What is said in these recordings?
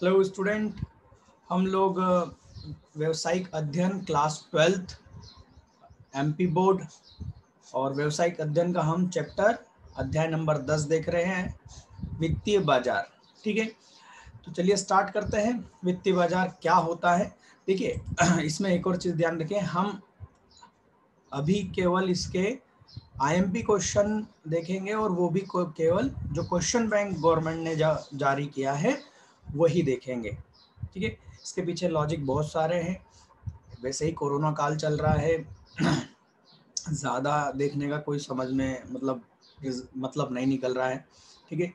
Hello student, हम लोग व्यावसायिक अध्ययन क्लास 12th एमपी बोर्ड और व्यावसायिक अध्ययन का हम चैप्टर अध्याय नंबर 10 देख रहे हैं, वित्तीय बाजार। ठीक है, तो चलिए स्टार्ट करते हैं। वित्तीय बाजार क्या होता है? देखिए, इसमें एक और चीज़ ध्यान रखें, हम अभी केवल इसके आईएमपी क्वेश्चन देखेंगे और वो भी केवल जो क्वेश्चन बैंक गवर्नमेंट ने जारी किया है वही देखेंगे। ठीक है, इसके पीछे लॉजिक बहुत सारे हैं। वैसे ही कोरोना काल चल रहा है, ज़्यादा देखने का कोई समझ में मतलब नहीं निकल रहा है। ठीक है,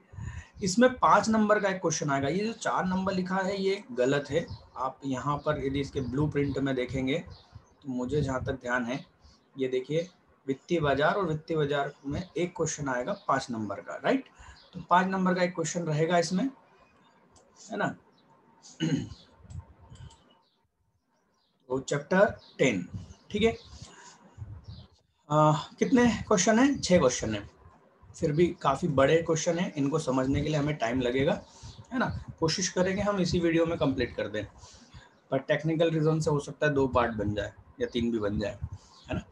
इसमें 5 नंबर का एक क्वेश्चन आएगा। ये जो 4 नंबर लिखा है ये गलत है। आप यहाँ पर यदि इसके ब्लूप्रिंट में देखेंगे तो मुझे जहाँ तक ध्यान है, ये देखिए वित्तीय बाजार, और वित्तीय बाजार में एक क्वेश्चन आएगा 5 नंबर का, राइट। तो 5 नंबर का एक क्वेश्चन रहेगा इसमें, है ना। तो चैप्टर 10, ठीक है। कितने क्वेश्चन हैं? 6 क्वेश्चन हैं। फिर भी काफ़ी बड़े क्वेश्चन हैं, इनको समझने के लिए हमें टाइम लगेगा, है ना। कोशिश करेंगे हम इसी वीडियो में कंप्लीट कर दें, पर टेक्निकल रीजन से हो सकता है 2 पार्ट बन जाए या 3 भी बन जाए, है ना।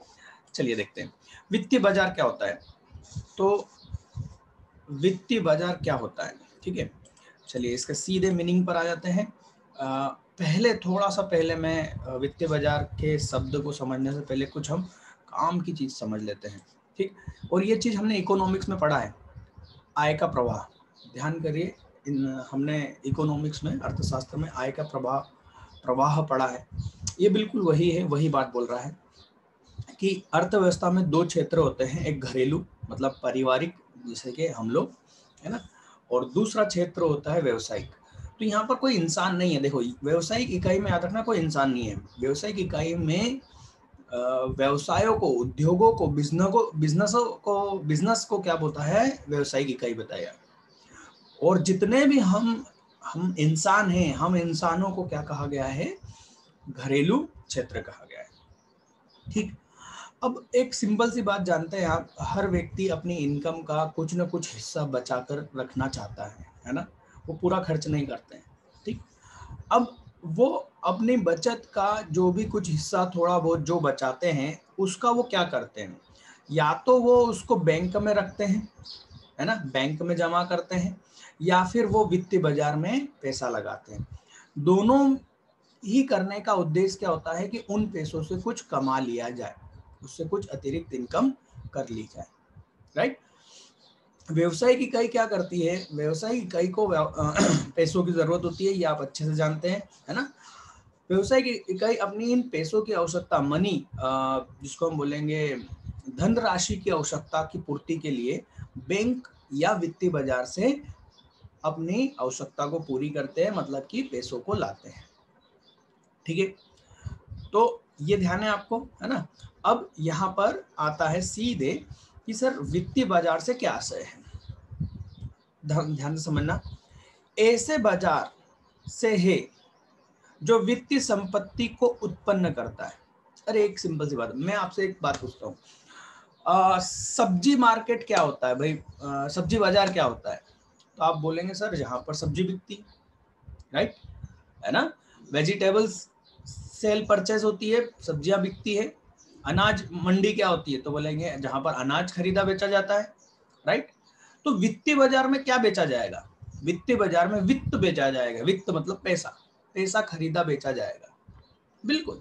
चलिए देखते हैं वित्तीय बाजार क्या होता है। तो वित्तीय बाजार क्या होता है, ठीक है। चलिए इसके सीधे मीनिंग पर आ जाते हैं। थोड़ा सा पहले मैं वित्तीय बाजार के शब्द को समझने से पहले कुछ हम काम की चीज़ समझ लेते हैं, ठीक। और ये चीज़ हमने इकोनॉमिक्स में पढ़ा है, आय का प्रवाह। ध्यान करिए, हमने इकोनॉमिक्स में, अर्थशास्त्र में आय का प्रवाह पढ़ा है। ये बिल्कुल वही है, वही बात बोल रहा है कि अर्थव्यवस्था में 2 क्षेत्र होते हैं, एक घरेलू मतलब पारिवारिक जैसे कि हम लोग, है ना, और दूसरा क्षेत्र होता है व्यवसायिक। तो यहाँ पर कोई इंसान नहीं है। देखो, व्यवसायिक इकाई में याद रखना कोई इंसान नहीं है। व्यवसायिक इकाई में व्यवसायों को, उद्योगों को, बिजनेस को क्या बोलता है? व्यवसायिक इकाई बताया। और जितने भी हम इंसान हैं, हम इंसानों को क्या कहा गया है? घरेलू क्षेत्र कहा गया है, ठीक। अब एक सिंपल सी बात जानते हैं आप, हर व्यक्ति अपनी इनकम का कुछ न कुछ हिस्सा बचाकर रखना चाहता है ना। वो पूरा खर्च नहीं करते हैं, ठीक। अब वो अपनी बचत का जो भी कुछ हिस्सा थोड़ा बहुत जो बचाते हैं उसका वो क्या करते हैं? या तो वो उसको बैंक में रखते हैं, है ना, बैंक में जमा करते हैं, या फिर वो वित्तीय बाजार में पैसा लगाते हैं। दोनों ही करने का उद्देश्य क्या होता है कि उन पैसों से कुछ कमा लिया जाए, उससे कुछ अतिरिक्त इनकम कर ली जाए, राइट। व्यवसायिक इकाई क्या करती है? व्यवसायिक इकाई को पैसों की जरूरत होती है, ये आप अच्छे से जानते हैं, है ना। व्यवसायिक इकाई अपनी इन पैसों की आवश्यकता, मनी, जिसको हम बोलेंगे धनराशि की आवश्यकता की पूर्ति के लिए बैंक या वित्तीय बाजार से अपनी आवश्यकता को पूरी करते हैं, मतलब कि पैसों को लाते हैं, ठीक है। तो ये ध्यान है आपको, है ना। अब यहाँ पर आता है सीधे कि सर वित्तीय बाजार से क्या आशय है। ध्यान से समझना, ऐसे बाजार से है जो वित्तीय संपत्ति को उत्पन्न करता है। अरे एक सिंपल सी बात, मैं आपसे एक बात पूछता हूँ, सब्जी मार्केट क्या होता है भाई? सब्जी बाजार क्या होता है? तो आप बोलेंगे सर जहां पर सब्जी बिकती, राइट, है ना। वेजिटेबल्स सेल परचेज होती है, सब्जियां बिकती है। अनाज मंडी क्या होती है? तो बोलेंगे जहां पर अनाज खरीदा बेचा जाता है, राइट। तो वित्तीय बाजार में क्या बेचा जाएगा? वित्तीय बाजार में वित्त बेचा जाएगा। वित्त मतलब पैसा, पैसा खरीदा बेचा जाएगा, बिल्कुल,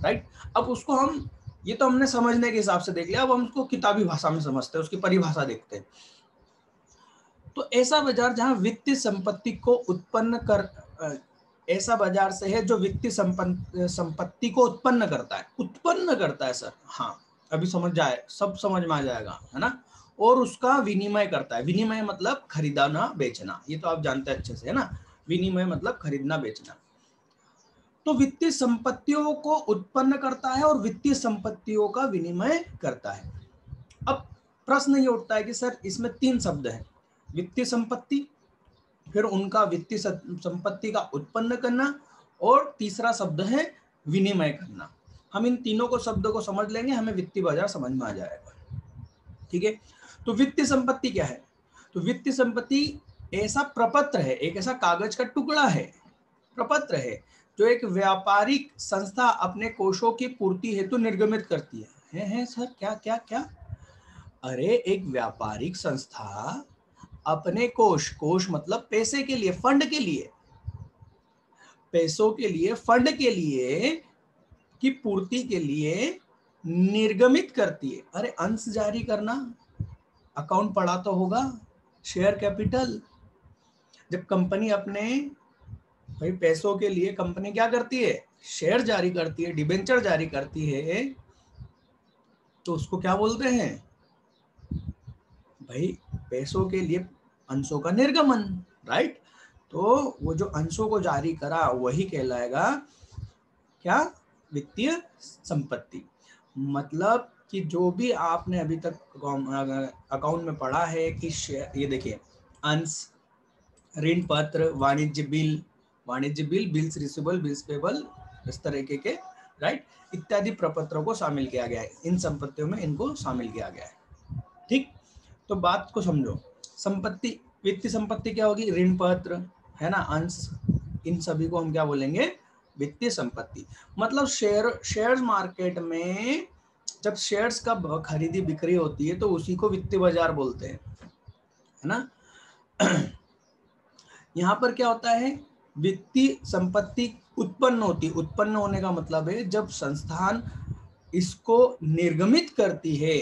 राइट। अब उसको हम, ये तो हमने समझने के हिसाब से देख लिया, अब हम उसको किताबी भाषा में समझते हैं, उसकी परिभाषा देखते हैं। तो ऐसा बाजार जहां वित्तीय संपत्ति को उत्पन्न कर, ऐसा बाजार से है जो वित्तीय संपत्ति को उत्पन्न करता है। उत्पन्न करता है सर, हाँ, अभी समझ जाए, सब समझ में आ जाएगा, है ना। और उसका विनिमय करता है। विनिमय मतलब खरीदना बेचना, ये तो आप जानते हैं अच्छे से, है ना। विनिमय मतलब खरीदना बेचना। तो वित्तीय संपत्तियों को उत्पन्न करता है और वित्तीय संपत्तियों का विनिमय करता है। अब प्रश्न ये उठता है कि सर इसमें 3 शब्द हैं, वित्तीय संपत्ति, फिर उनका वित्तीय संपत्ति का उत्पन्न करना, और तीसरा शब्द है विनिमय करना। हम इन तीनों को शब्दों को समझ लेंगे, हमें वित्तीय बाजार समझ में आ जाएगा, ठीक है। तो वित्तीय संपत्ति क्या है? तो वित्तीय संपत्ति ऐसा प्रपत्र है, एक ऐसा कागज का टुकड़ा है प्रपत्र है जो एक व्यापारिक संस्था अपने कोषों की पूर्ति हेतु निर्गमित करती है सर, क्या क्या क्या? अरे एक व्यापारिक संस्था अपने कोष मतलब पैसे के लिए, फंड के लिए, पैसों के लिए, फंड के लिए की पूर्ति के लिए निर्गमित करती है। अरे अंश जारी करना, अकाउंट पढ़ा तो होगा, शेयर कैपिटल। जब कंपनी अपने भाई पैसों के लिए कंपनी क्या करती है, शेयर जारी करती है, डिबेंचर जारी करती है, तो उसको क्या बोलते हैं भाई, पैसों के लिए अंशों का निर्गमन, राइट। तो वो जो अंशों को जारी करा वही कहलाएगा क्या, वित्तीय संपत्ति। मतलब कि जो भी आपने अभी तक अकाउंट में पढ़ा है कि ये देखिए, अंश, ऋण पत्र, वाणिज्य bill, bills receivable, bills payable, इस तरीके के, राइट, इत्यादि प्रपत्रों को शामिल किया गया है। इन संपत्तियों में इनको शामिल किया गया है। ठीक, तो बात को समझो। संपत्ति, वित्तीय संपत्ति क्या होगी, ऋण पत्र है ना, अंश, इन सभी को हम क्या बोलेंगे, वित्तीय संपत्ति। मतलब शेयर मार्केट में जब शेयर्स का खरीदी बिक्री होती है तो उसी को वित्तीय बाजार बोलते हैं, है ना। यहाँ पर क्या होता है, वित्तीय संपत्ति उत्पन्न होती है। उत्पन्न होने का मतलब है जब संस्थान इसको निर्गमित करती है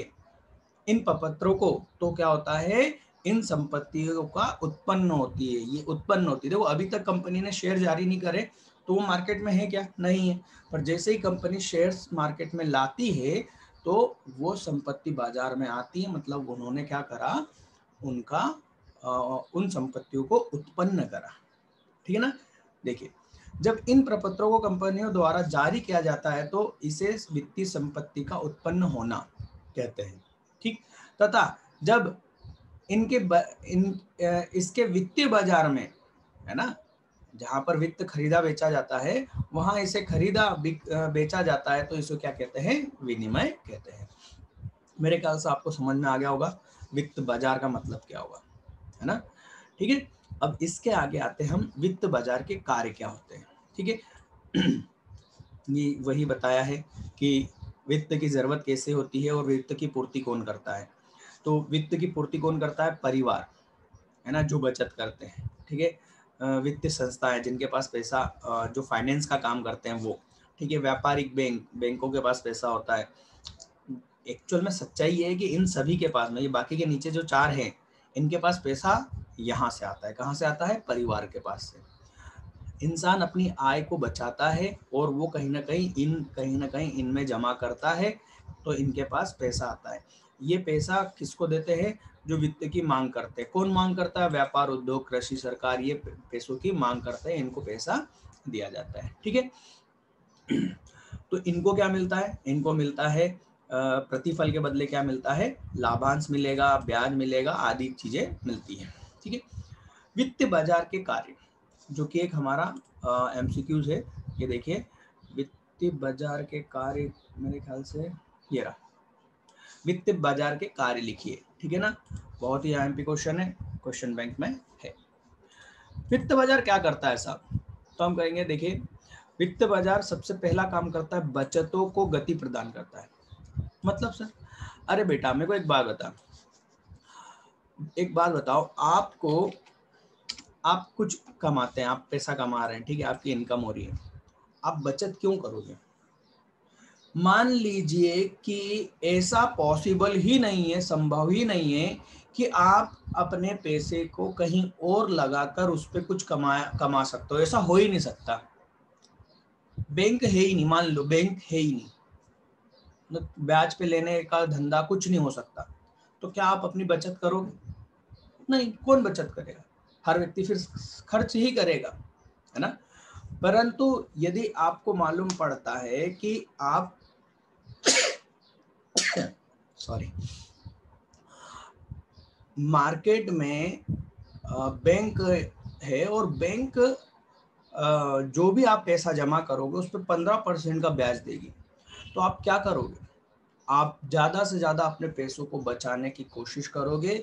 इन प्रपत्रों को, तो क्या होता है, इन संपत्तियों का उत्पन्न होती है, ये उत्पन्न होती है। देखो अभी तक कंपनी ने शेयर जारी नहीं करे तो वो मार्केट में है क्या, नहीं है। पर जैसे ही कंपनी शेयर्स मार्केट में लाती है तो वो संपत्ति बाजार में आती है, मतलब उन्होंने क्या करा, उनका उन संपत्तियों को उत्पन्न करा। ठीक है ना। देखिए, जब इन प्रपत्रों को कंपनियों द्वारा जारी किया जाता है तो इसे वित्तीय संपत्ति का उत्पन्न होना कहते हैं। ठीक, तथा जब इसके वित्तीय बाजार में, है ना, जहां पर वित्त खरीदा बेचा जाता है वहां इसे खरीदा बेचा जाता है तो इसे क्या कहते हैं, विनिमय कहते हैं। मेरे ख्याल से आपको समझ में आ गया होगा वित्त बाजार का मतलब क्या होगा, है ना। ठीक है, अब इसके आगे आते हैं हम, वित्त बाजार के कार्य क्या होते हैं। ठीक है, ये वही बताया है कि वित्त की जरूरत कैसे होती है और वित्त की पूर्ति कौन करता है। तो वित्त की पूर्ति कौन करता है, परिवार, है ना, जो बचत करते हैं। ठीक है, वित्तीय संस्थाएं जिनके पास पैसा, जो फाइनेंस का काम करते हैं वो। ठीक है, व्यापारिक बैंकों के पास पैसा होता है। एक्चुअल में सच्चाई ये है कि इन सभी के पास में, ये बाकी के नीचे जो चार हैं, इनके पास पैसा यहाँ से आता है। कहाँ से आता है, परिवार के पास से। इंसान अपनी आय को बचाता है और वो कहीं ना कहीं इनमें जमा करता है, तो इनके पास पैसा आता है। ये पैसा किसको देते हैं, जो वित्त की मांग करते हैं। कौन मांग करता है, व्यापार, उद्योग, कृषि, सरकार, ये पैसों की मांग करते हैं, इनको पैसा दिया जाता है। ठीक है, तो इनको क्या मिलता है, इनको मिलता है प्रतिफल के बदले क्या मिलता है, लाभांश मिलेगा, ब्याज मिलेगा, आदि चीजें मिलती हैं। ठीक है, वित्त बाजार के कार्य, जो कि एक हमारा एमसीक्यूज है। ये देखिए, वित्तीय बाजार के कार्य, मेरे ख्याल से ये रहा, वित्त बाजार के कार्य लिखिए। ठीक है ना, बहुत ही आईएमपी क्वेश्चन है, क्वेश्चन बैंक में है। वित्त बाजार क्या करता है साहब, तो हम कहेंगे, देखिए, वित्त बाजार सबसे पहला काम करता है, बचतों को गति प्रदान करता है। मतलब सर, अरे बेटा मेरे को एक बात बताओ, आप कुछ कमाते हैं, आप पैसा कमा रहे हैं, ठीक है, आपकी इनकम हो रही है, आप बचत क्यों करोगे। मान लीजिए कि ऐसा पॉसिबल ही नहीं है, संभव ही नहीं है कि आप अपने पैसे को कहीं और लगाकर उस पर कुछ कमा सकते हो। ऐसा हो ही नहीं सकता। बैंक है ही नहीं, मान लो बैंक है ही नहीं, ब्याज पे लेने का धंधा कुछ नहीं हो सकता, तो क्या आप अपनी बचत करोगे, नहीं। कौन बचत करेगा, हर व्यक्ति फिर खर्च ही करेगा, है ना। परंतु यदि आपको मालूम पड़ता है कि आप सॉरी, मार्केट में बैंक है और बैंक जो भी आप पैसा जमा करोगे उस पर 15% का ब्याज देगी, तो आप क्या करोगे, आप ज्यादा से ज्यादा अपने पैसों को बचाने की कोशिश करोगे,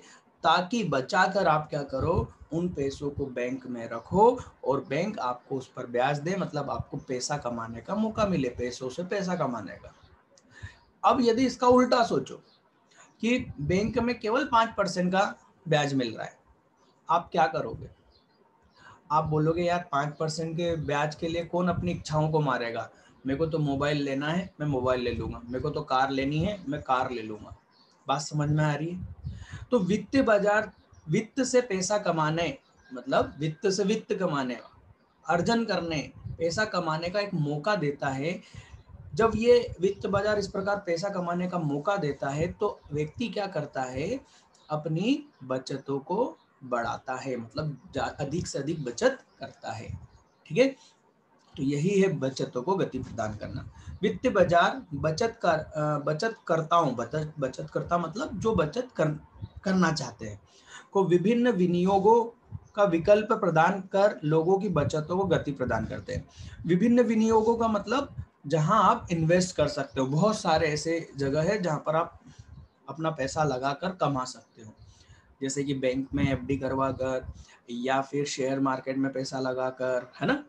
ताकि बचाकर आप क्या करो, उन पैसों को बैंक में रखो और बैंक आपको उस पर ब्याज दे, मतलब आपको पैसा कमाने का मौका मिले, पैसों से पैसा कमाने का। अब यदि इसका उल्टा सोचो कि बैंक में केवल 5% का ब्याज मिल रहा है, आप क्या करोगे? आप बोलोगे यार 5% के ब्याज के लिए कौन अपनी इच्छाओं को मारेगा, मेरे को तो मोबाइल लेना है, मैं मोबाइल ले लूंगा, मेरे को तो कार लेनी है, मैं कार ले लूंगा। बात समझ में आ रही है? तो वित्तीय बाजार वित्त से पैसा कमाने, मतलब वित्त से वित्त कमाने, अर्जन करने, पैसा कमाने का एक मौका देता है। जब ये वित्त बाजार इस प्रकार पैसा कमाने का मौका देता है तो व्यक्ति क्या करता है, अपनी बचतों को बढ़ाता है, मतलब अधिक से अधिक बचत करता है। ठीक है, तो यही है बचतों को गति प्रदान करना। वित्त बाजार बचत करता मतलब जो करना चाहते हैं को विभिन्न विनियोगों का विकल्प प्रदान कर लोगों की बचतों को गति प्रदान करते हैं। विभिन्न विनियोगों का मतलब जहां आप इन्वेस्ट कर सकते हो, बहुत सारे ऐसे जगह है जहां पर आप अपना पैसा लगाकर कमा सकते हो, जैसे कि बैंक में एफडी करवा कर या फिर शेयर मार्केट में पैसा लगाकर, है ना।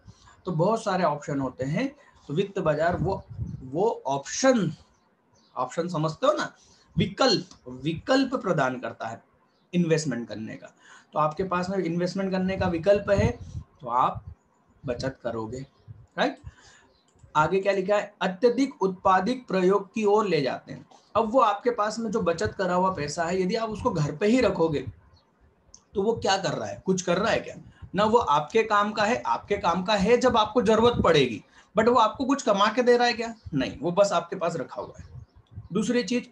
तो बहुत सारे ऑप्शन होते हैं। तो वित्त बाजार वो ऑप्शन समझते हो ना, विकल्प प्रदान करता है इन्वेस्टमेंट करने का। तो आपके पास में इन्वेस्टमेंट करने का विकल्प है तो आप बचत करोगे, राइट। आगे क्या लिखा है, अत्यधिक उत्पादिक प्रयोग की ओर ले जाते हैं। अब वो आपके पास में जो बचत करा हुआ पैसा है, यदि आप उसको घर पे ही रखोगे तो वो क्या कर रहा है, कुछ कर रहा है क्या? ना वो आपके काम का है, आपके काम का है जब आपको जरूरत पड़ेगी, बट वो आपको कुछ कमा के दे रहा है क्या? नहीं, वो बस आपके पास रखा हुआ है। दूसरी चीज,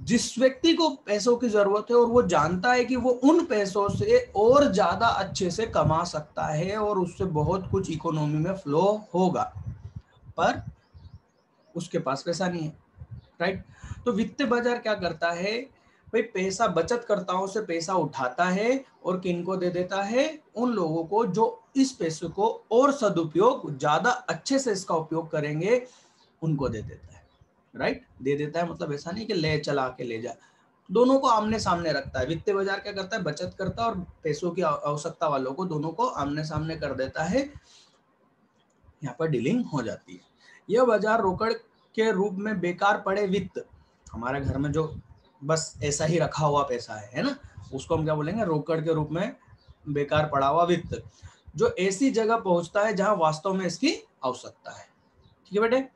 जिस व्यक्ति को पैसों की जरूरत है और वो जानता है कि वो उन पैसों से और ज्यादा अच्छे से कमा सकता है और उससे बहुत कुछ इकोनॉमी में फ्लो होगा, पर उसके पास पैसा नहीं है, राइट। तो वित्त बाजार क्या करता है भाई, पैसा बचतकर्ताओं से पैसा उठाता है और किनको दे देता है, उन लोगों को जो इस पैसे को और सदुपयोग, ज्यादा अच्छे से इसका उपयोग करेंगे, उनको दे देता है, राइट। दे देता है मतलब ऐसा नहीं कि ले चला के ले जा, दोनों को आमने सामने रखता है। वित्तीय बाजार क्या करता है, बचत करता और पैसों की आवश्यकता वालों को दोनों को आमने सामने कर देता है, यहाँ पर डीलिंग हो जाती है। यह बाजार रोकड़ के रूप में बेकार पड़े वित्त, हमारे घर में जो बस ऐसा ही रखा हुआ पैसा है ना, उसको हम क्या बोलेंगे, रोकड़ के रूप में बेकार पड़ा हुआ वित्त, जो ऐसी जगह पहुंचता है जहां वास्तव में इसकी आवश्यकता है। ठीक है बेटे।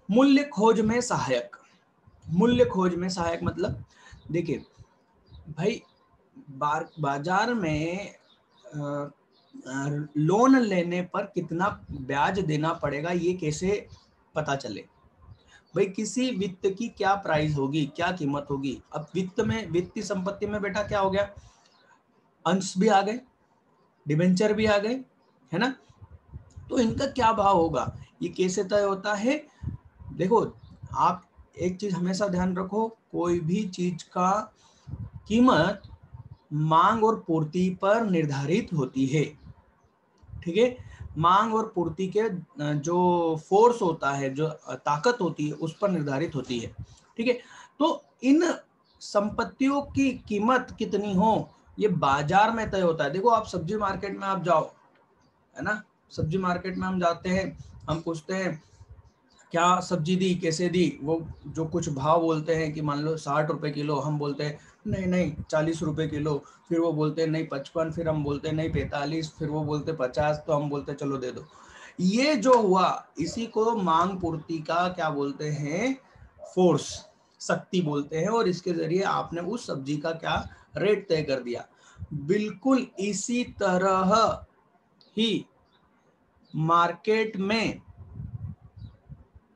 मूल्य खोज में सहायक, मूल्य खोज में सहायक मतलब देखिए भाई, बाजार में लोन लेने पर कितना ब्याज देना पड़ेगा ये कैसे पता चले? भाई किसी वित्त की क्या प्राइस होगी, क्या कीमत होगी। अब वित्त में, वित्तीय संपत्ति में बेटा क्या हो गया, अंश भी आ गए, डिबेंचर भी आ गए, है ना। तो इनका क्या भाव होगा, ये कैसे तय होता है? देखो, आप एक चीज हमेशा ध्यान रखो, कोई भी चीज का कीमत मांग और पूर्ति पर निर्धारित होती है। ठीक है, मांग और पूर्ति के जो फोर्स होता है, जो ताकत होती है, उस पर निर्धारित होती है। ठीक है, तो इन संपत्तियों की कीमत कितनी हो ये बाजार में तय होता है। देखो, आप सब्जी मार्केट में आप जाओ, है ना, सब्जी मार्केट में हम जाते हैं, हम पूछते हैं क्या सब्जी दी, कैसे दी, वो जो कुछ भाव बोलते हैं कि मान लो 60 रुपए किलो, हम बोलते हैं नहीं नहीं 40 रुपए किलो, फिर वो बोलते हैं नहीं 55, फिर हम बोलते हैं नहीं 45, फिर वो बोलते 50, तो हम बोलते हैं चलो दे दो। ये जो हुआ, इसी को मांग पूर्ति का क्या बोलते हैं, फोर्स, शक्ति बोलते हैं, और इसके जरिए आपने उस सब्जी का क्या रेट तय कर दिया। बिल्कुल इसी तरह ही मार्केट में,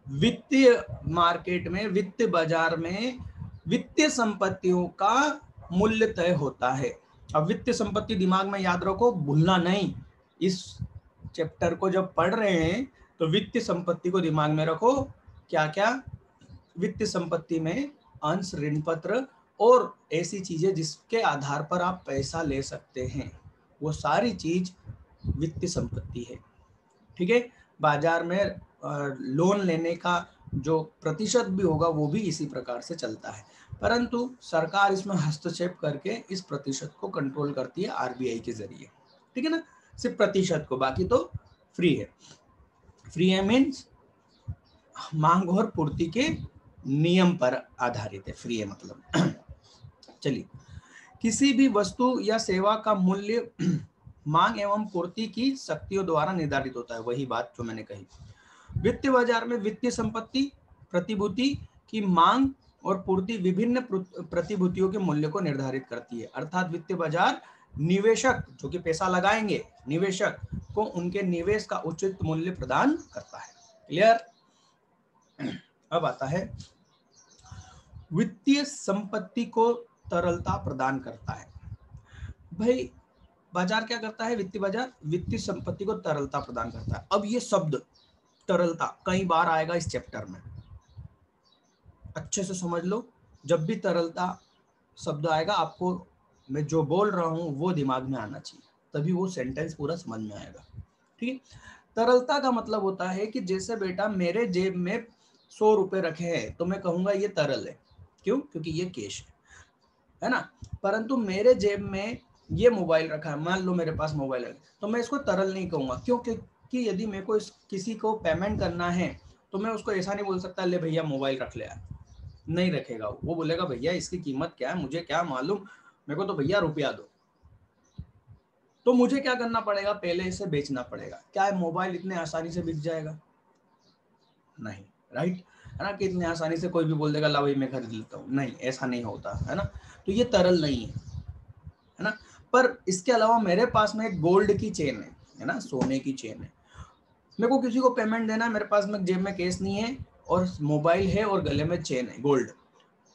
वित्तीय मार्केट में, वित्तीय बाजार में वित्तीय संपत्तियों का मूल्य तय होता है। अब वित्तीय संपत्ति दिमाग में याद रखो, भूलना नहीं। इस चैप्टर को जब पढ़ रहे हैं तो वित्तीय संपत्ति को दिमाग में रखो। क्या क्या, वित्तीय संपत्ति में अंश, ऋण पत्र और ऐसी चीजें जिसके आधार पर आप पैसा ले सकते हैं, वो सारी चीज वित्तीय संपत्ति है। ठीक है, बाजार में लोन लेने का जो प्रतिशत भी होगा वो भी इसी प्रकार से चलता है, परंतु सरकार इसमें हस्तक्षेप करके इस प्रतिशत को कंट्रोल करती है आरबीआई के जरिए, ठीक है ना, सिर्फ प्रतिशत को, बाकी तो फ्री है। फ्री है मीन्स मांग और पूर्ति के नियम पर आधारित है, फ्री है मतलब। चलिए, किसी भी वस्तु या सेवा का मूल्य मांग एवं पूर्ति की शक्तियों द्वारा निर्धारित होता है, वही बात जो मैंने कही। वित्तीय बाजार में वित्तीय संपत्ति प्रतिभूति की मांग और पूर्ति विभिन्न प्रतिभूतियों के मूल्य को निर्धारित करती है, अर्थात वित्तीय बाजार निवेशक जो कि पैसा लगाएंगे, निवेशक को उनके निवेश का उचित मूल्य प्रदान करता है। क्लियर? अब आता है वित्तीय संपत्ति को तरलता प्रदान करता है। भाई बाजार क्या करता है? वित्तीय बाजार वित्तीय संपत्ति को तरलता प्रदान करता है। अब ये शब्द तरलता कई बार आएगा इस चैप्टर में, अच्छे से समझ लो। जब भी तरलता शब्द आएगा आपको मैं जो बोल रहा हूं वो दिमाग में आना चाहिए, तभी वो सेंटेंस पूरा समझ में आएगा, ठीक है। तरलता का मतलब होता है कि जैसे बेटा मेरे जेब में 100 रुपए रखे हैं तो मैं कहूंगा ये तरल है, क्यों? क्योंकि ये कैश है ना। परंतु मेरे जेब में ये मोबाइल रखा है, मान लो मेरे पास मोबाइल है, तो मैं इसको तरल नहीं कहूंगा, क्यों? क्योंकि यदि मेरे को किसी को पेमेंट करना है तो मैं उसको ऐसा नहीं बोल सकता ले भैया मोबाइल रख ले, नहीं रखेगा वो बोलेगा भैया इसकी कीमत क्या है, मुझे क्या मालूम, मेरे को तो भैया रुपया दो। तो मुझे क्या करना पड़ेगा? पहले इसे बेचना पड़ेगा। क्या है मोबाइल इतने आसानी से बिक जाएगा? नहीं, राइट है ना, कि इतने आसानी से कोई भी बोल देगा ला भाई मैं खरीद लेता हूँ, नहीं, ऐसा नहीं होता है ना। तो ये तरल नहीं है ना। पर इसके अलावा मेरे पास में एक गोल्ड की चेन है ना, सोने की चेन है, मेरे को किसी को पेमेंट देना है, मेरे पास में जेब में केस नहीं है और मोबाइल है और गले में चेन है गोल्ड,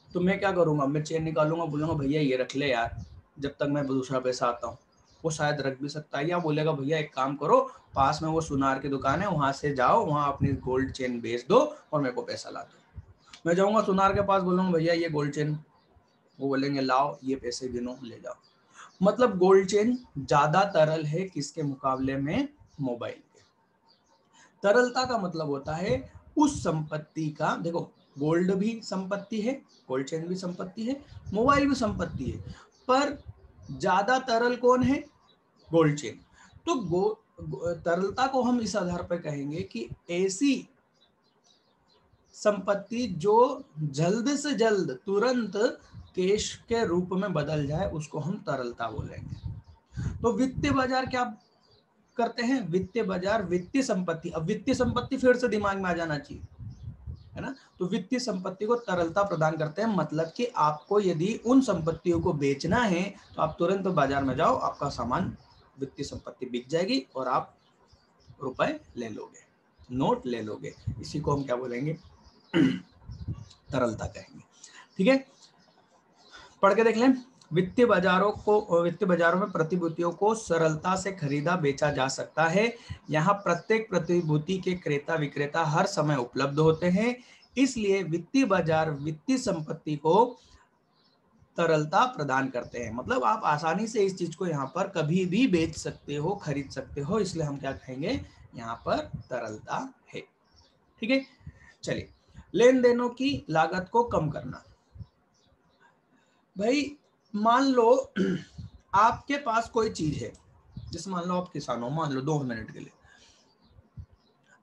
तो मैं क्या करूंगा? मैं चेन निकालूंगा, बोलूंगा भैया ये रख ले यार, जब तक मैं दूसरा पैसा आता हूँ। वो शायद रख भी सकता है, या बोलेगा भैया एक काम करो, पास में वो सुनार की दुकान है वहां से जाओ, वहां अपनी गोल्ड चेन बेच दो और मेरे को पैसा ला दो। मैं जाऊंगा सुनार के पास, बोलूंगा भैया ये गोल्ड चेन, वो बोलेंगे लाओ ये पैसे गिनो ले जाओ। मतलब गोल्ड चेन ज्यादा तरल है किसके मुकाबले में? मोबाइल के। तरलता का मतलब होता है उस संपत्ति का, देखो गोल्ड भी संपत्ति है, गोल्ड चेन भी संपत्ति है, मोबाइल भी संपत्ति है, पर ज्यादा तरल कौन है? Gold chain. तो तरलता को हम इस आधार पर कहेंगे कि ऐसी संपत्ति जो जल्द से जल्द तुरंत कैश के रूप में बदल जाए उसको हम तरलता बोलेंगे। तो वित्तीय बाजार क्या करते हैं? वित्तीय बाजार वित्तीय संपत्ति, अब वित्तीय संपत्ति फिर से दिमाग में आ जाना चाहिए है ना। तो वित्तीय संपत्ति को तरलता प्रदान करते हैं, मतलब कि आपको यदि उन संपत्तियों को बेचना है तो आप तुरंत बाजार में जाओ, आपका सामान वित्तीय संपत्ति बिक जाएगी और आप रुपए ले लोगे, नोट ले लोगे। इसी को हम क्या बोलेंगे? तरलता कहेंगे, ठीक है। पढ़ के देख लें। वित्तीय बाजारों में प्रतिभूतियों को सरलता से खरीदा बेचा जा सकता है। यहाँ प्रत्येक प्रतिभूति के क्रेता विक्रेता हर समय उपलब्ध होते हैं, इसलिए वित्तीय बाजार वित्तीय संपत्ति को तरलता प्रदान करते हैं। मतलब आप आसानी से इस चीज को यहाँ पर कभी भी बेच सकते हो, खरीद सकते हो, इसलिए हम क्या कहेंगे? यहाँ पर तरलता है, ठीक है। चलिए, लेन देनों की लागत को कम करना। भाई मान लो आपके पास कोई चीज है, जैसे मान लो आप किसान हो, मान लो 2 मिनट के लिए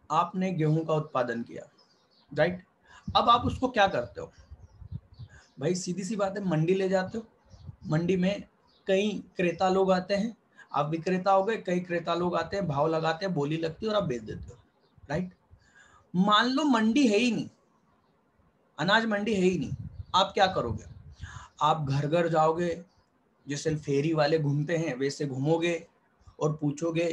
आपने गेहूं का उत्पादन किया, राइट। अब आप उसको क्या करते हो? भाई सीधी सी बात है, मंडी ले जाते हो, मंडी में कई क्रेता लोग आते हैं, आप विक्रेता हो गए, कई क्रेता लोग आते हैं, भाव लगाते हैं, बोली लगती है और आप बेच देते हो, राइट। मान लो मंडी है ही नहीं, अनाज मंडी है ही नहीं, आप क्या करोगे? आप घर घर जाओगे, जैसे फेरी वाले घूमते हैं वैसे घूमोगे और पूछोगे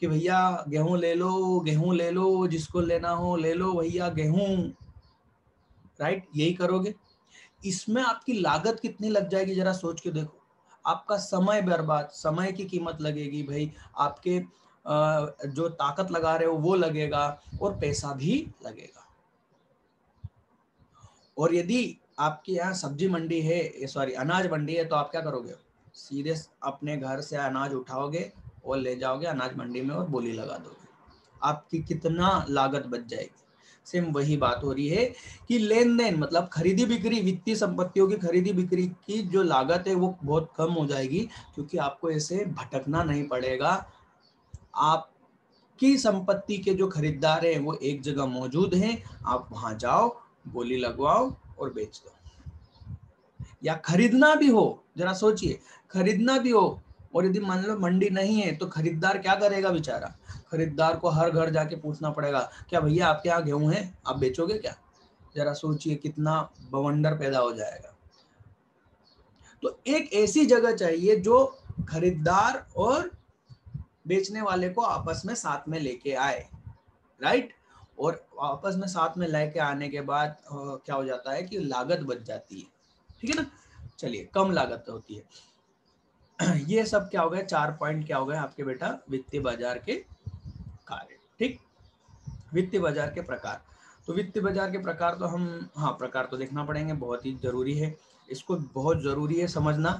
कि भैया गेहूं ले लो, गेहूं ले लो, जिसको लेना हो ले लो भैया गेहूं, राइट। यही करोगे। इसमें आपकी लागत कितनी लग जाएगी जरा सोच के देखो। आपका समय बर्बाद, समय की कीमत लगेगी भाई, आपके जो ताकत लगा रहे हो वो लगेगा और पैसा भी लगेगा। और यदि आपके यहाँ सब्जी मंडी है, सॉरी अनाज मंडी है, तो आप क्या करोगे? सीधे अपने घर से अनाज उठाओगे और ले जाओगे अनाज मंडी में और बोली लगा दोगे। आपकी कितना लागत बच जाएगी। सेम वही बात हो रही है कि लेन देन मतलब खरीदी बिक्री, वित्तीय संपत्तियों की खरीदी बिक्री की जो लागत है वो बहुत कम हो जाएगी, क्योंकि आपको ऐसे भटकना नहीं पड़ेगा। आपकी संपत्ति के जो खरीदार हैं वो एक जगह मौजूद हैं, आप वहां जाओ, बोली लगवाओ और बेच दो। या खरीदना भी हो, जरा सोचिए, खरीदना भी हो और यदि मान लो मंडी नहीं है तो खरीदार क्या करेगा बेचारा? खरीदार को हर घर जाके पूछना पड़ेगा, क्या भैया आपके यहाँ गेहूं है, आप बेचोगे क्या? जरा सोचिए कितना बवंडर पैदा हो जाएगा। तो एक ऐसी जगह चाहिए जो खरीदार और बेचने वाले को आपस में साथ में लेके आए, राइट। और आपस में साथ में लेके आने के बाद क्या हो जाता है कि लागत बच जाती है, ठीक है ना। चलिए, कम लागत होती है। ये सब क्या हो गए, 4 पॉइंट क्या हो गए आपके बेटा, वित्तीय बाजार के कार्य, ठीक। वित्तीय बाजार के प्रकार, तो वित्तीय बाजार के प्रकार तो हम, हाँ प्रकार तो देखना पड़ेंगे, बहुत ही जरूरी है, इसको बहुत जरूरी है समझना।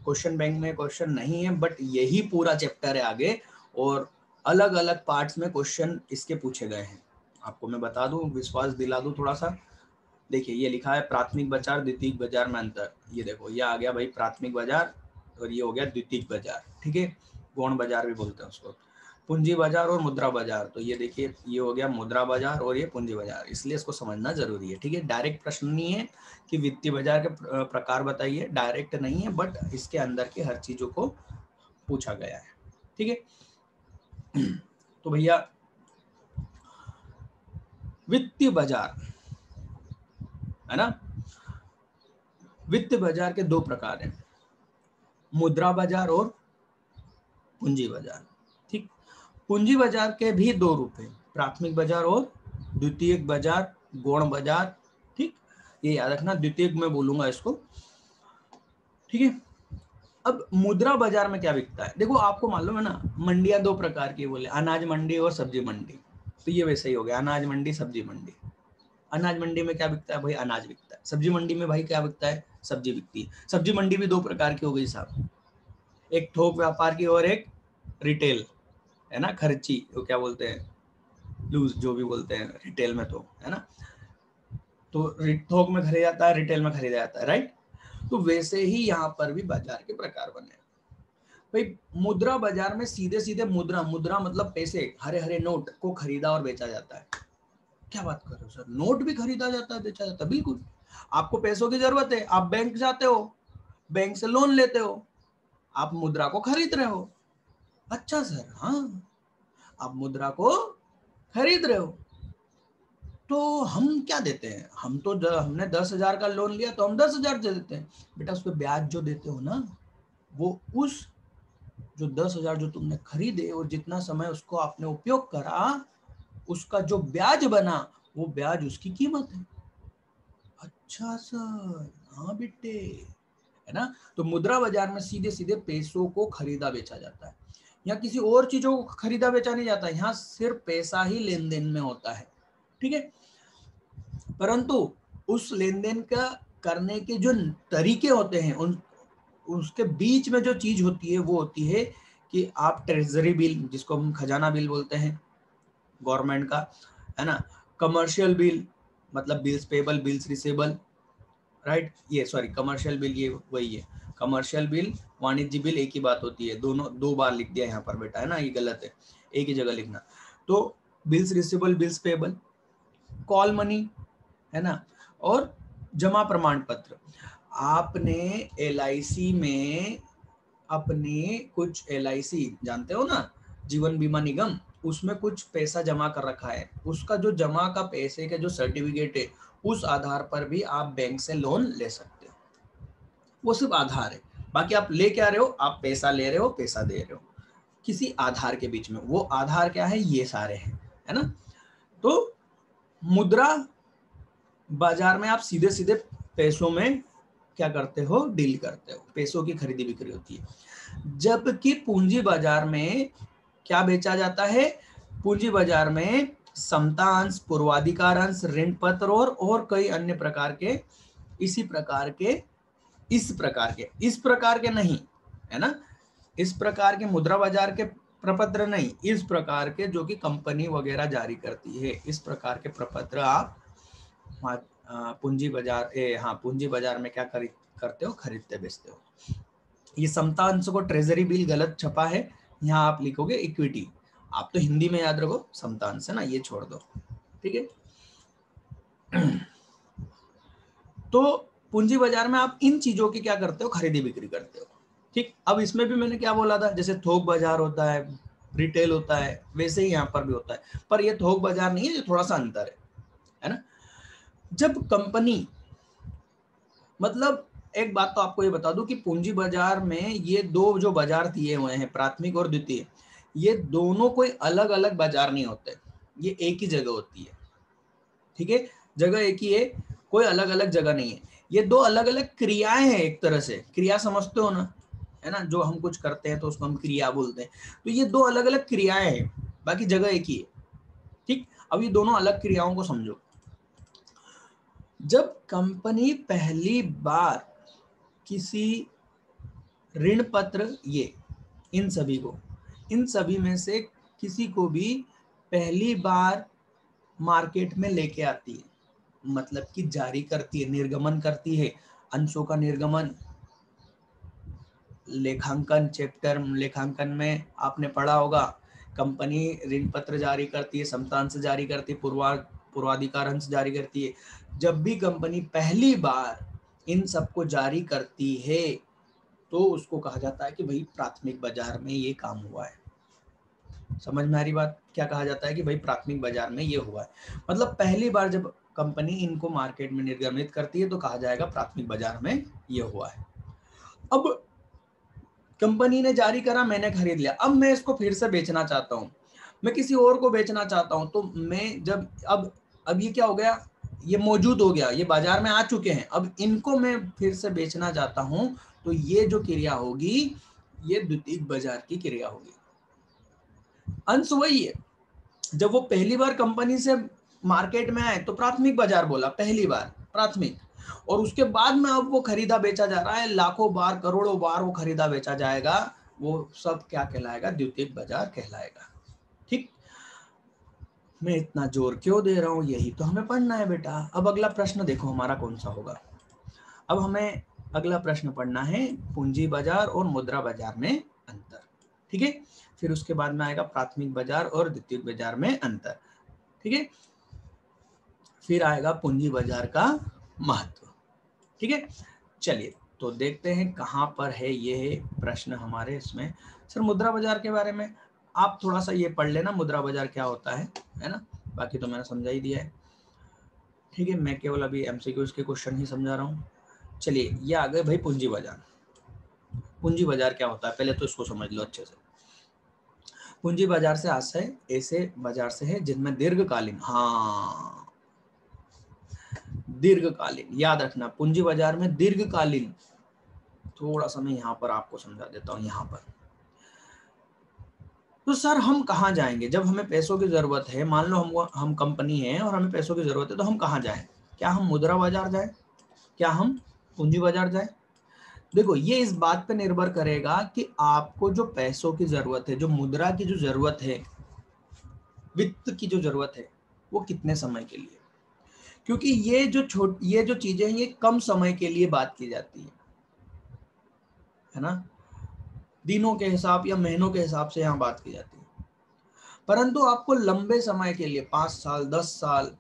क्वेश्चन बैंक में क्वेश्चन नहीं है, बट यही पूरा चैप्टर है आगे, और अलग अलग पार्ट्स में क्वेश्चन इसके पूछे गए हैं। आपको मैं बता दूं, विश्वास दिला दूं थोड़ा सा। देखिए ये लिखा है प्राथमिक बाजार द्वितीयक बाजार में अंतर, ये देखो ये आ गया भाई प्राथमिक बाजार और ये हो गया द्वितीयक बाजार, ठीक है। गौण बाजार भी बोलते हैं उसको। पूंजी बाजार और मुद्रा बाजार, तो ये देखिए ये हो गया मुद्रा बाजार और ये पूंजी बाजार, इसलिए इसको समझना जरूरी है, ठीक है। डायरेक्ट प्रश्न नहीं है कि वित्तीय बाजार के प्रकार बताइए, डायरेक्ट नहीं है, बट इसके अंदर के हर चीजों को पूछा गया है, ठीक है। तो भैया वित्तीय बाजार है ना, वित्तीय बाजार के 2 प्रकार हैं, मुद्रा बाजार और पूंजी बाजार, ठीक। पूंजी बाजार के भी 2 रूप हैं, प्राथमिक बाजार और द्वितीयक बाजार, गौण बाजार, ठीक। ये याद रखना, द्वितीयक में बोलूंगा इसको, ठीक है। अब मुद्रा बाजार में क्या बिकता है, देखो आपको मालूम है ना, मंडियां 2 प्रकार की बोले, अनाज मंडी और सब्जी मंडी। तो ये वैसे ही हो गया, अनाज मंडी सब्जी मंडी। अनाज मंडी में क्या बिकता है भाई, अनाज बिकता है। सब्जी मंडी में भाई क्या बिकता है, सब्जी बिकती है। सब्जी मंडी भी 2 प्रकार की हो गई साहब, एक थोक व्यापार की और एक रिटेल, है ना, खर्ची, तो क्या बोलते हैं, लूज, जो भी बोलते हैं रिटेल में, तो है ना। तो थोक में खरीदा जाता है, रिटेल में खरीदा जाता है, राइट। तो वैसे ही यहाँ पर भी बाजार के प्रकार बने भाई। मुद्रा बाजार में सीधे सीधे मुद्रा, मुद्रा मतलब पैसे, हरे हरे नोट को खरीदा और बेचा जाता है। क्या बात कर रहे हो सर, नोट भी खरीदा जाता है बेचा जाता है? बिल्कुल, आपको पैसों की जरूरत है, आप बैंक जाते हो, बैंक से लोन लेते हो, आप मुद्रा को खरीद रहे हो। अच्छा सर, हाँ आप मुद्रा को खरीद रहे हो, तो हम क्या देते हैं, हम तो हमने 10,000 का लोन लिया तो हम 10,000 दे देते हैं। बेटा उस पर ब्याज जो देते हो ना, वो उस जो 10,000 जो तुमने खरीदे और जितना समय उसको आपने उपयोग करा, उसका जो ब्याज बना, वो ब्याज उसकी कीमत है। अच्छा सर, हाँ बेटे, है ना। तो मुद्रा बाजार में सीधे सीधे पैसों को खरीदा बेचा जाता है, यहाँ किसी और चीजों को खरीदा बेचा नहीं जाता, यहाँ सिर्फ पैसा ही लेन देन में होता है, ठीक है। परंतु उस लेन देन का करने के जो तरीके होते हैं, उन उसके बीच में जो चीज होती है वो होती है कि आप ट्रेजरी बिल, जिसको हम खजाना बिल बोलते हैं गवर्नमेंट का, है ना, कमर्शियल बिल मतलब bills payable, bills receivable, right. ये सॉरी कमर्शियल बिल, ये वही है कमर्शियल बिल, वाणिज्य बिल एक ही बात होती है, दोनों 2 बार लिख दिया यहाँ पर बेटा, है ना, ये गलत है, एक ही जगह लिखना। तो bills receivable, bills payable, call money, है ना, और जमा प्रमाण पत्र। आपने LIC में अपने कुछ LIC जानते हो ना, जीवन बीमा निगम, उसमें कुछ पैसा जमा कर रखा है, उसका जो जमा का पैसे का जो सर्टिफिकेट है, उस आधार पर भी आप बैंक से लोन ले सकते हो। वो सिर्फ आधार है, बाकी आप ले क्या रहे हो, आप पैसा ले रहे हो, पैसा दे रहे हो, किसी आधार के बीच में। वो आधार क्या है, ये सारे हैं, है ना। तो मुद्रा बाजार में आप सीधे सीधे पैसों में क्या करते हो, डील करते हो, पैसों की खरीदी बिक्री होती है। जबकि पूंजी बाजार में क्या बेचा जाता है, पूंजी बाजार में समता अंश, पूर्वाधिकार अंश, ऋण पत्र और कई अन्य प्रकार के, इसी प्रकार के, इस प्रकार के नहीं, है ना, इस प्रकार के मुद्रा बाजार के प्रपत्र नहीं, इस प्रकार के जो कि कंपनी वगैरह जारी करती है, इस प्रकार के प्रपत्र आप पूंजी बाजार पूंजी बाजार में क्या करते हो, खरीदते बेचते हो। ये समता अंश को ट्रेजरी बिल गलत छपा है, यहाँ आप लिखोगे इक्विटी। आप तो हिंदी में याद रखो समता अंश है ना, ये छोड़ दो, ठीक है। तो पूंजी बाजार में आप इन चीजों की क्या करते हो, खरीदी बिक्री करते हो, ठीक। अब इसमें भी मैंने क्या बोला था, जैसे थोक बाजार होता है, रिटेल होता है, वैसे ही यहाँ पर भी होता है, पर ये थोक बाजार नहीं है, ये थोड़ा सा अंतर है ना। जब कंपनी, मतलब एक बात तो आपको ये बता दूं कि पूंजी बाजार में ये दो जो बाजार दिए हुए हैं, प्राथमिक और द्वितीय, ये दोनों कोई अलग अलग बाजार नहीं होते, ये एक ही जगह होती है, ठीक है। जगह एक ही है, कोई अलग अलग जगह नहीं है। ये दो अलग अलग क्रियाएं हैं, एक तरह से क्रिया समझते हो ना, है ना, जो हम कुछ करते हैं तो उसको हम क्रिया बोलते हैं। तो ये दो अलग अलग क्रियाएं हैं, बाकी जगह एक ही है, ठीक। अब ये दोनों अलग क्रियाओं को समझो। जब कंपनी पहली बार किसी ऋण पत्र, ये इन सभी में से किसी को भी पहली बार मार्केट में लेके आती है, मतलब कि जारी करती है, निर्गमन करती है, अंशों का निर्गमन। लेखांकन चैप्टर लेखांकन में आपने पढ़ा होगा, कंपनी ऋण पत्र जारी करती है, समतांश जारी करती है, पूर्वाधिकार अंश जारी करती है। जब भी कंपनी पहली बार इन सबको जारी करती है तो उसको कहा जाता है कि भाई प्राथमिक बाजार में ये काम हुआ है। समझ में आ रही बात, क्या कहा जाता है कि भाई प्राथमिक बाजार में ये हुआ है, मतलब पहली बार जब कंपनी इनको मार्केट में निर्गमित करती है तो कहा जाएगा प्राथमिक बाजार में ये हुआ है। अब कंपनी ने जारी करा, मैंने खरीद लिया, अब मैं इसको फिर से बेचना चाहता हूँ, मैं किसी और को बेचना चाहता हूँ, तो मैं जब अब ये क्या हो गया, ये मौजूद हो गया, ये बाजार में आ चुके हैं, अब इनको मैं फिर से बेचना चाहता हूँ, तो ये जो क्रिया होगी ये द्वितीयक बाजार की क्रिया होगी। अंश वही है, जब वो पहली बार कंपनी से मार्केट में आए तो प्राथमिक बाजार बोला, पहली बार प्राथमिक, और उसके बाद में अब वो खरीदा बेचा जा रहा है, लाखों बार करोड़ों बार वो खरीदा बेचा जाएगा, वो सब क्या कहलाएगा, द्वितीयक बाजार कहलाएगा, ठीक। मैं इतना जोर क्यों दे रहा हूं, यही तो हमें पढ़ना है बेटा। अब अगला प्रश्न देखो हमारा कौन सा होगा। अब हमें अगला प्रश्न पढ़ना है पूंजी बाजार और मुद्रा बाजार में अंतर, ठीक है। फिर उसके बाद में आएगा प्राथमिक बाजार और द्वितीयक बाजार में अंतर, ठीक है। फिर आएगा पूंजी बाजार का महत्व, ठीक है। चलिए तो देखते हैं कहाँ पर है ये प्रश्न हमारे इसमें। सर मुद्रा बाजार के बारे में आप थोड़ा सा ये पढ़ लेना, मुद्रा बाजार क्या होता है ना, बाकी तो मैंने समझा ही दिया है, ठीक है। मैं केवल अभी एमसीक्यूज के क्वेश्चन ही समझा रहा हूँ। चलिए ये आ गए भाई पूंजी बाजार। पूंजी बाजार क्या होता है पहले तो इसको समझ लो अच्छे से। पूंजी बाजार से आशय ऐसे बाजार से है जिनमें दीर्घकालीन, हाँ दीर्घकालीन याद रखना, पूंजी बाजार में दीर्घकालीन, थोड़ा सा मैं यहाँ पर आपको समझा देता हूँ। यहाँ पर तो सर हम कहाँ जाएंगे जब हमें पैसों की जरूरत है, मान लो हम कंपनी है और हमें पैसों की जरूरत है, तो हम कहाँ जाएं? क्या हम मुद्रा बाजार जाएं, क्या हम पूंजी बाजार जाएं? देखो ये इस बात पे निर्भर करेगा कि आपको जो पैसों की जरूरत है, जो मुद्रा की जो जरूरत है, वित्त की जो जरूरत है, वो कितने समय के लिए, क्योंकि ये जो चीजें हैं ये कम समय के लिए बात की जाती है ना, दिनों के हिसाब या महीनों के हिसाब से यहाँ बात की जाती है। परंतु आपको लंबे समय के लिए 5 साल 10 साल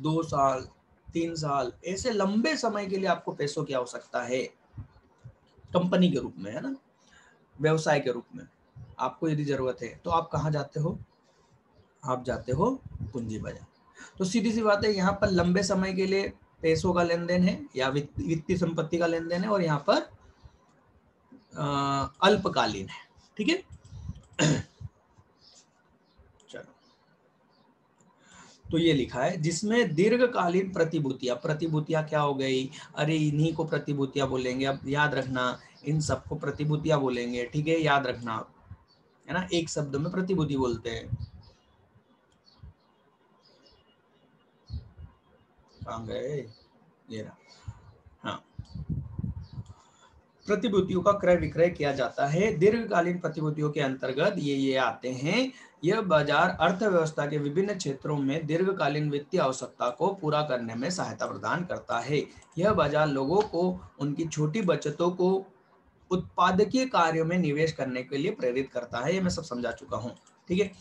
2 साल 3 साल ऐसे लंबे समय के लिए आपको पैसों की आवश्यकता है, कंपनी के रूप में, है ना, व्यवसाय के रूप में आपको यदि जरूरत है, तो आप कहाँ जाते हो, आप जाते हो पूंजी बाजार। तो सीधी सी बात है, यहाँ पर लंबे समय के लिए पैसों का लेन देन है या वित्तीय संपत्ति का लेन देन है, और यहाँ पर अल्पकालीन है, ठीक है। चलो तो ये लिखा है जिसमें दीर्घकालीन प्रतिभूतियां, प्रतिभूतियां क्या हो गई, अरे इन्हीं को प्रतिभूतियां बोलेंगे, अब याद रखना इन सबको प्रतिभूतियां बोलेंगे, ठीक है, याद रखना, है ना, एक शब्द में प्रतिभूति बोलते हैं। कहाँ गए ये रहा, हाँ प्रतिभूतियों का क्रय विक्रय किया जाता है। दीर्घकालीन प्रतिभूतियों के अंतर्गत ये आते हैं। यह बाजार अर्थव्यवस्था के विभिन्न क्षेत्रों में दीर्घकालीन वित्तीय आवश्यकता को पूरा करने में सहायता प्रदान करता है। यह बाजार लोगों को उनकी छोटी बचतों को उत्पादकीय कार्यों में निवेश करने के लिए प्रेरित करता है। ये मैं सब समझा चुका हूँ, ठीक है।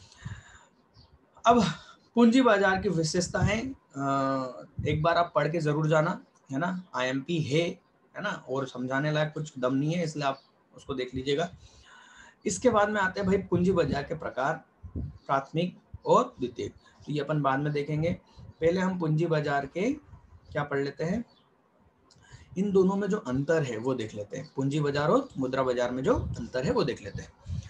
अब पूंजी बाजार की विशेषताएं एक बार आप पढ़ के जरूर जाना, है ना। IMP है ना, और समझाने लायक कुछ दम नहीं है, इसलिए आप उसको देख लीजिएगा। इसके बाद में आते हैं भाई पूंजी बाजार के प्रकार, प्राथमिक और द्वितीयक। तो ये अपन बाद में देखेंगे। पहले हम पूंजी बाजार के क्या पढ़ लेते हैं, इन दोनों में जो अंतर है वो देख लेते हैं। पूंजी बाजार और मुद्रा बाजार में जो अंतर है वो देख लेते हैं।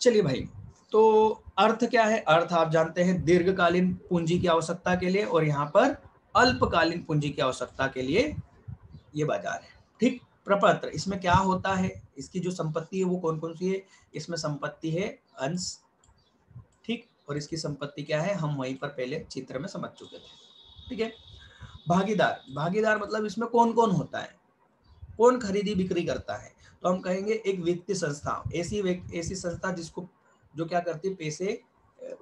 चलिए भाई, तो अर्थ क्या है? अर्थ आप जानते हैं दीर्घकालीन पूंजी की आवश्यकता के लिए, और यहाँ पर अल्पकालीन पूंजी की आवश्यकता के लिए ये बाजार है, ठीक। प्रपत्र, इसमें क्या होता है, इसकी जो संपत्ति है वो कौन कौन सी है? इसमें संपत्ति है अंश, ठीक, और इसकी संपत्ति क्या है हम वहीं पर पहले चित्र में समझ चुके थे, ठीक है। भागीदार, भागीदार मतलब इसमें कौन कौन होता है, कौन खरीदी बिक्री करता है? तो हम कहेंगे एक वित्तीय संस्था, ऐसी संस्था जिसको जो क्या करती है, पैसे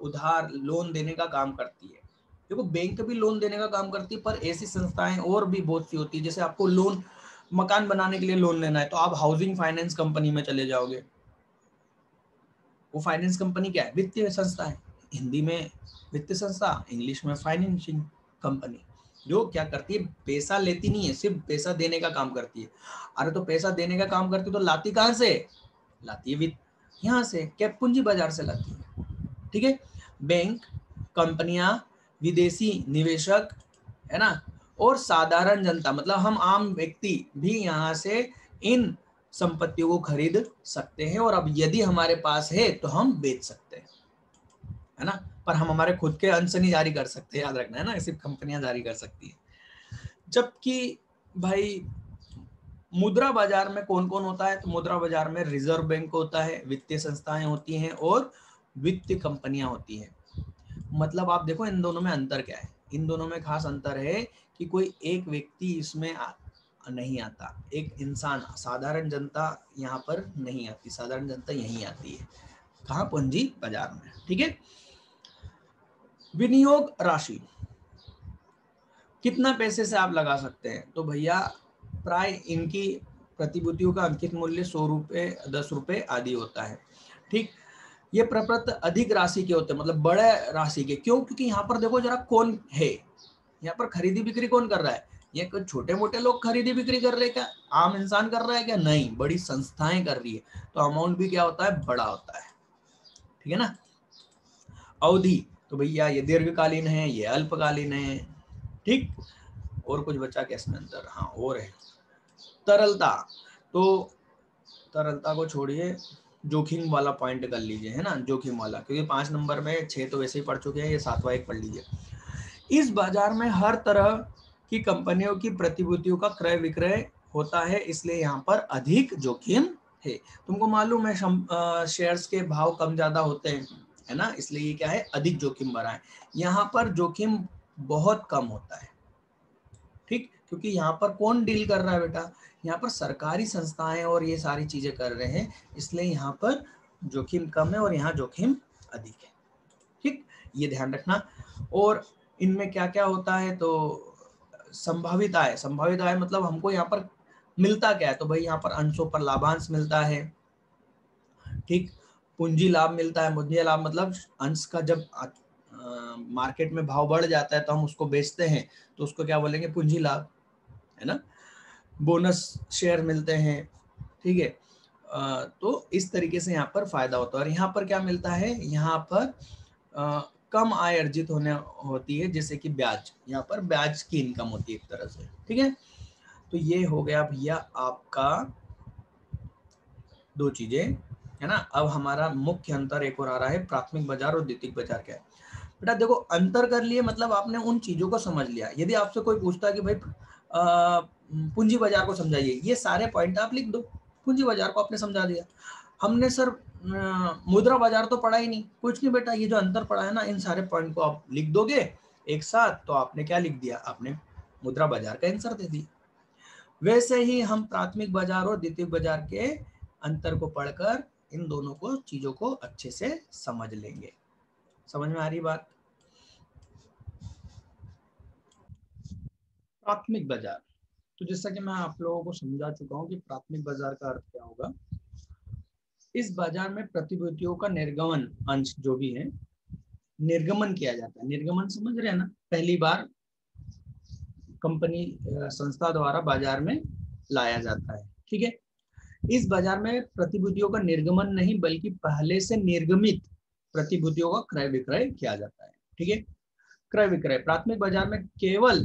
उधार लोन देने का काम करती है। देखो बैंक भी लोन देने का काम करती है, पर ऐसी संस्थाएं और भी बहुत सी होती है। जैसे आपको लोन मकान बनाने के लिए लोन लेना है तो आप हाउसिंग फाइनेंस कंपनी में चले जाओगे। वो फाइनेंस कंपनी क्या है? वित्तीय संस्था है। हिंदी में वित्तीय संस्था, इंग्लिश में फाइनेंसिंग कंपनी, जो क्या करती है, पैसा लेती नहीं है, सिर्फ पैसा देने का काम करती है। अरे तो पैसा देने का काम करती है तो लाती कहाँ से? लाती है वित्त, यहाँ से, क्या, पूंजी बाजार से लाती है, ठीक है। बैंक, कंपनियां, विदेशी निवेशक, है ना, और साधारण जनता, मतलब हम आम व्यक्ति भी यहाँ से इन संपत्तियों को खरीद सकते हैं, और अब यदि हमारे पास है तो हम बेच सकते हैं, है ना। पर हम हमारे खुद के अंश नहीं जारी कर सकते, याद रखना, है ना, सिर्फ कंपनियां जारी कर सकती है। जबकि भाई मुद्रा बाजार में कौन कौन होता है? तो मुद्रा बाजार में रिजर्व बैंक होता है, वित्तीय संस्थाएं होती हैं, और वित्तीय कंपनियां होती हैं। मतलब आप देखो इन दोनों में अंतर क्या है। इन दोनों में खास अंतर है कि कोई एक व्यक्ति इसमें नहीं आता, एक इंसान, साधारण जनता यहाँ पर नहीं आती, साधारण जनता यहीं आती है। कहाँ? पूंजी बाजार में, ठीक है। विनियोग राशि, कितना पैसे से आप लगा सकते हैं? तो भैया प्राय इनकी प्रतिभूतियों का अंकित मूल्य 100 रुपए, 10 रुपए आदि होता है, ठीक। ये प्रपत्र अधिक राशि के होते हैं, मतलब बड़े राशि के। क्यों? क्योंकि यहाँ पर देखो जरा कौन है, यहाँ पर खरीदी बिक्री कौन कर रहा है? ये कुछ छोटे मोटे लोग खरीदी बिक्री कर रहे हैं क्या? आम इंसान कर रहा है क्या? नहीं, बड़ी संस्थाएं कर रही है, तो अमाउंट भी क्या होता है? बड़ा होता है, ठीक है ना। अवधि, तो भैया ये दीर्घकालीन है, ये अल्पकालीन है, ठीक। और कुछ बचा क्या इसमें अंतर? हाँ और है तरलता। तो तरलता को छोड़िए, जोखिम वाला पॉइंट कर लीजिए, है ना, जोखिम वाला, क्योंकि 5 नंबर में 6 तो वैसे ही पढ़ चुके हैं, ये 7वां एक पढ़ लीजिए। इस बाजार में हर तरह की कंपनियों की प्रतिभूतियों का क्रय विक्रय होता है, इसलिए यहाँ पर अधिक जोखिम है। तुमको मालूम है शेयर्स के भाव कम ज्यादा होते हैं, है ना, इसलिए ये क्या है? अधिक जोखिम भरा है। यहाँ पर जोखिम बहुत कम होता है, ठीक, क्योंकि यहाँ पर कौन डील कर रहा है बेटा? यहाँ पर सरकारी संस्थाएं और ये सारी चीजें कर रहे हैं, इसलिए यहाँ पर जोखिम कम है और यहाँ जोखिम अधिक है, ठीक, ये ध्यान रखना। और इनमें क्या क्या होता है? तो संभावित आय, संभावित आय मतलब हमको यहाँ पर मिलता क्या है? तो भाई यहाँ पर अंशों पर लाभांश मिलता है, ठीक, पूंजी लाभ मिलता है। पूंजी लाभ मतलब अंश का जब मार्केट में भाव बढ़ जाता है तो हम उसको बेचते हैं, तो उसको क्या बोलेंगे? पूंजी लाभ, है ना। बोनस शेयर मिलते हैं, ठीक है। तो इस तरीके से यहाँ पर फायदा होता है। और यहाँ पर क्या मिलता है? यहाँ पर कम आय अर्जित होने होती है, जैसे कि ब्याज, यहाँ पर ब्याज की इनकम होती है एक तरह से, ठीक है। तो ये हो गया भैया आपका 2 चीजें, है ना। अब हमारा मुख्य अंतर एक और आ रहा है, प्राथमिक बाजार और द्वितीयक बाजार क्या है। बेटा देखो अंतर कर लिए, मतलब आपने उन चीजों को समझ लिया। यदि आपसे कोई पूछता है कि भाई पूंजी बाजार को समझाइए, ये सारे पॉइंट आप लिख दो, पूंजी बाजार को आपने समझा दिया। हमने सर मुद्रा बाजार तो पढ़ा ही नहीं, कुछ नहीं बेटा, ये जो अंतर पढ़ा है ना, इन सारे पॉइंट को आप लिख दोगे एक साथ, तो आपने क्या लिख दिया? आपने मुद्रा बाजार का आंसर दे दिया। वैसे ही हम प्राथमिक बाजार और द्वितीयक बाजार के अंतर को पढ़कर इन दोनों को चीजों को अच्छे से समझ लेंगे। समझ में आ रही बात? प्राथमिक बाजार, तो जैसा कि मैं आप लोगों को समझा चुका हूं कि प्राथमिक बाजार का अर्थ क्या होगा। इस बाजार में प्रतिभूतियों का निर्गमन अंश जो भी है निर्गमन किया जाता है। निर्गमन समझ रहे हैं ना, पहली बार कंपनी संस्था द्वारा बाजार में लाया जाता है। ठीक है, इस बाजार में प्रतिभूतियों का निर्गमन नहीं बल्कि पहले से निर्गमित प्रतिभूतियों का क्रय विक्रय किया जाता है। ठीक है, क्रय विक्रय, प्राथमिक बाजार में केवल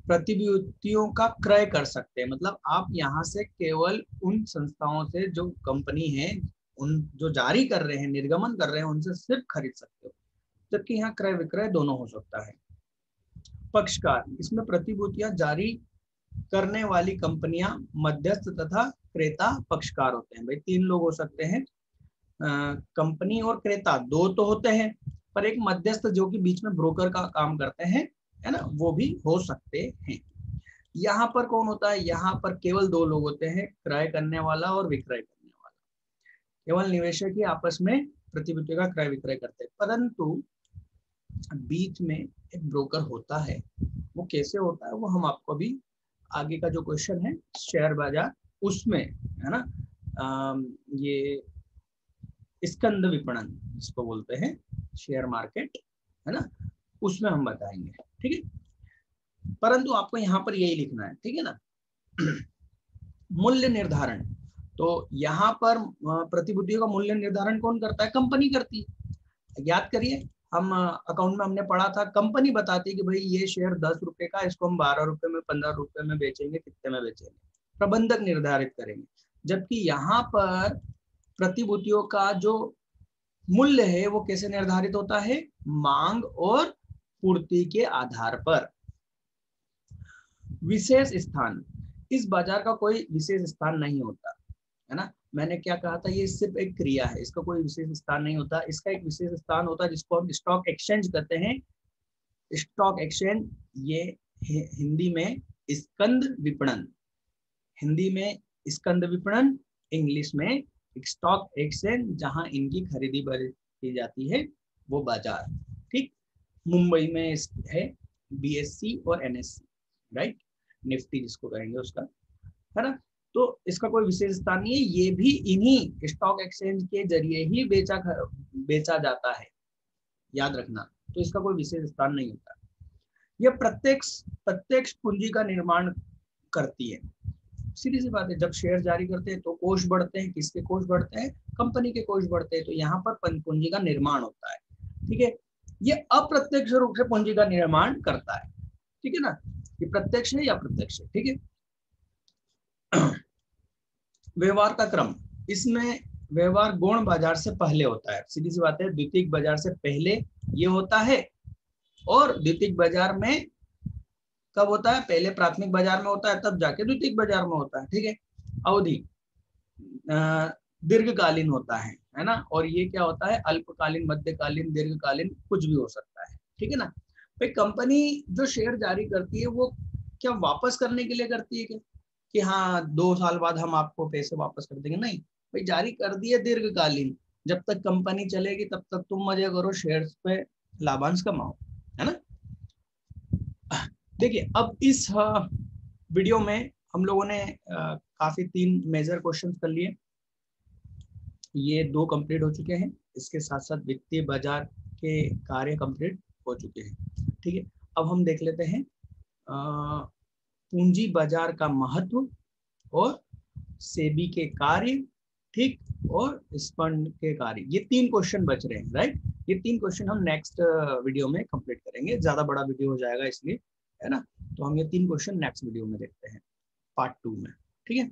प्रतिभूतियों का क्रय कर सकते हैं, मतलब आप यहाँ से केवल उन संस्थाओं से जो कंपनी है, उन जो जारी कर रहे हैं, निर्गमन कर रहे हैं, उनसे सिर्फ खरीद सकते हो, जबकि यहाँ क्रय विक्रय दोनों हो सकता है। पक्षकार, इसमें प्रतिभूतियां जारी करने वाली कंपनियां मध्यस्थ तथा क्रेता पक्षकार होते हैं। भाई तीन लोग हो सकते हैं, कंपनी और क्रेता दो तो होते हैं, पर एक मध्यस्थ जो कि बीच में ब्रोकर का काम करते हैं, है ना, वो भी हो सकते हैं। यहाँ पर कौन होता है? यहाँ पर केवल दो लोग होते हैं, क्रय करने वाला और विक्रय करने वाला। केवल निवेशक ही आपस में प्रतिभूतियों का क्रय विक्रय करते हैं, परंतु बीच में एक ब्रोकर होता है। वो कैसे होता है वो हम आपको अभी आगे का जो क्वेश्चन है शेयर बाजार उसमें, है ना, ये स्कंद विपणन जिसको बोलते हैं, शेयर मार्केट, है ना, उसमें हम बताएंगे। ठीक है, परंतु आपको यहाँ पर यही लिखना है। ठीक है ना। मूल्य निर्धारण, तो यहाँ पर प्रतिभूतियों का मूल्य निर्धारण कौन करता है? कंपनी करती है। याद करिए, हम अकाउंट में हमने पढ़ा था, कंपनी बताती है कि भाई ये शेयर 10 रुपए का, इसको हम 12 रुपए में, 15 रुपए में बेचेंगे, कितने में बेचेंगे, प्रबंधक निर्धारित करेंगे। जबकि यहाँ पर प्रतिभूतियों का जो मूल्य है वो कैसे निर्धारित होता है? मांग और पूर्ति के आधार पर। विशेष स्थान, इस बाजार का कोई विशेष स्थान नहीं होता, है ना। मैंने क्या कहा था, ये सिर्फ एक क्रिया है, इसका कोई विशेष स्थान नहीं होता। इसका एक विशेष स्थान होता है जिसको हम स्टॉक एक्सचेंज कहते हैं। स्टॉक एक्सचेंज, ये हिंदी में स्कंद विपणन, हिंदी में स्कंद विपणन, इंग्लिश में स्टॉक एक्सचेंज, जहां इनकी खरीदी की जाती है वो बाजार। ठीक, मुंबई में है BSE और NSE, राइट, निफ्टी जिसको कहेंगे उसका, है ना। तो इसका कोई विशेष स्थान नहीं है, ये भी इन्हीं स्टॉक एक्सचेंज के जरिए ही बेचा जाता है, याद रखना। तो इसका कोई विशेष स्थान नहीं होता। यह प्रत्यक्ष पूंजी का निर्माण करती है। सीधी सी बात है, जब शेयर जारी करते हैं तो कोष बढ़ते हैं। किसके कोष बढ़ते हैं? कंपनी के कोष बढ़ते हैं। तो यहाँ पर पूंजी का निर्माण होता है। ठीक है, ये अप्रत्यक्ष रूप से पूंजी का निर्माण करता है। ठीक है ना, ये प्रत्यक्ष है या अप्रत्यक्ष है। ठीक है, व्यवहार का क्रम, इसमें व्यवहार गौण बाजार से पहले होता है। सीधी सी बात है, द्वितीयक बाजार से पहले ये होता है, और द्वितीयक बाजार में कब होता है? पहले प्राथमिक बाजार में होता है, तब जाके द्वितीयक बाजार में होता है। ठीक है, अवधि दीर्घकालीन होता है ना, और ये क्या होता है? अल्पकालीन, मध्यकालीन, दीर्घकालीन, कुछ भी हो सकता है। ठीक है ना। भाई कंपनी जो शेयर जारी करती है वो क्या वापस करने के लिए करती है क्या, कि हाँ 2 साल बाद हम आपको पैसे वापस कर देंगे? नहीं भाई, जारी कर दिए दीर्घकालीन, जब तक कंपनी चलेगी तब तक तुम मजे करो, शेयर्स पे लाभांश कमाओ, है ना। देखिए, अब इस वीडियो में हम लोगों ने काफी 3 मेजर क्वेश्चन कर लिए। ये 2 कंप्लीट हो चुके हैं, इसके साथ साथ वित्तीय बाजार के कार्य कंप्लीट हो चुके हैं। ठीक है, अब हम देख लेते हैं पूंजी बाजार का महत्व और सेबी के कार्य, ठीक, और स्पंद के कार्य। ये 3 क्वेश्चन बच रहे हैं, राइट। ये 3 क्वेश्चन हम नेक्स्ट वीडियो में कंप्लीट करेंगे, ज्यादा बड़ा वीडियो हो जाएगा इसलिए, है ना। तो हम ये 3 क्वेश्चन नेक्स्ट वीडियो में देखते हैं, पार्ट 2 में। ठीक है।